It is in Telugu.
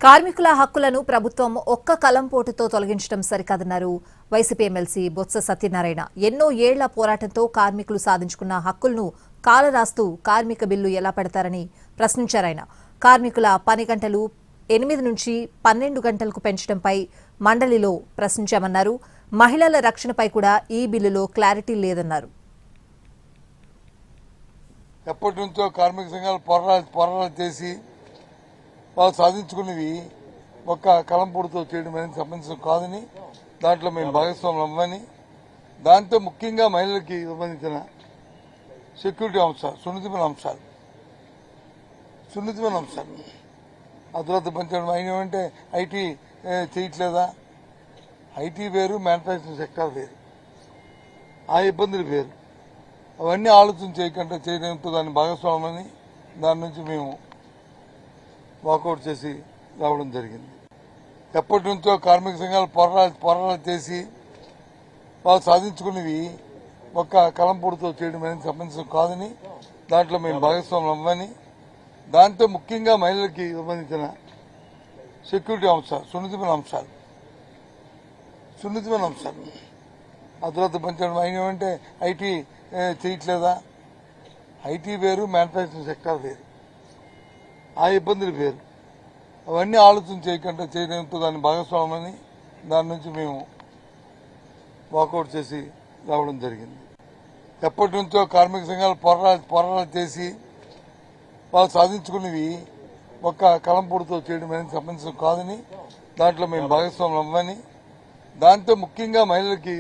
కార్మికుల హక్కులను ప్రభుత్వం ఒక్క కలంపోటుతో తొలగించడం సరికాదన్నారు వైసీపీ ఎమ్మెల్సీ బొత్స సత్యనారాయణ. ఎన్నో ఏళ్ల పోరాటంతో కార్మికులు సాధించుకున్న హక్కులను కాలరాస్తూ కార్మిక బిల్లు ఎలా పెడతారని ప్రశ్నించారాయన. కార్మికుల పని గంటలు 8 నుంచి 12 గంటలకు పెంచడంపై మండలిలో ప్రశ్నించామన్నారు. మహిళల రక్షణపై కూడా ఈ బిల్లులో క్లారిటీ లేదన్నారు. ఎప్పటి నుంచో కార్మిక సంఘాలు పోరాటాలు చేసి వాళ్ళు సాధించుకున్నవి ఒక్క కలంపొడితో చేయడం అనేది సంబంధించిన కాదని, దాంట్లో మేము భాగస్వాములు అవ్వని, దాంతో ముఖ్యంగా మహిళలకి సంబంధించిన సెక్యూరిటీ అంశాలు, సున్నితమైన అంశాలు ఆ తర్వాత పంచడం అయిన ఏమంటే ఐటీ చేయట్లేదా, ఐటీ వేరు, మ్యానుఫ్యాక్చరింగ్ సెక్టర్ వేరు, ఆ ఇబ్బందులు వేరు, అవన్నీ ఆలోచన చేయడంతో దాన్ని భాగస్వామని దాని నుంచి మేము వాకౌట్ చేసి రావడం జరిగింది. ఎప్పటి నుంచో కార్మిక సంఘాలు పోరాటాలు చేసి వాళ్ళు సాధించుకున్నవి ఒక్క కలంపొడితో చేయడం అనేది సంబంధించిన కాదని, దాంట్లో మేము భాగస్వాములు అవ్వని, దాంతో ముఖ్యంగా మహిళలకి సంబంధించిన సెక్యూరిటీ అంశాలు, సున్నితమైన అంశాలు ఆ తర్వాత పంచడం అయిన ఏమంటే ఐటీ చేయట్లేదా, ఐటీ వేరు, మ్యానుఫ్యాక్చరింగ్ సెక్టర్ వేరు, ఆ ఇబ్బందులు వేరు, అవన్నీ ఆలోచన చేయడంతో దాన్ని భాగస్వామని దాని నుంచి మేము వాకౌట్ చేసి రావడం జరిగింది. ఎప్పటి నుంచో కార్మిక సంఘాలు పోరాటాలు చేసి వాళ్ళు సాధించుకున్నవి ఒక్క కలంపొడితో చేయడం అనేది సంబంధించిన కాదని, దాంట్లో మేము భాగస్వాములు అవ్వని, దాంతో ముఖ్యంగా మహిళలకి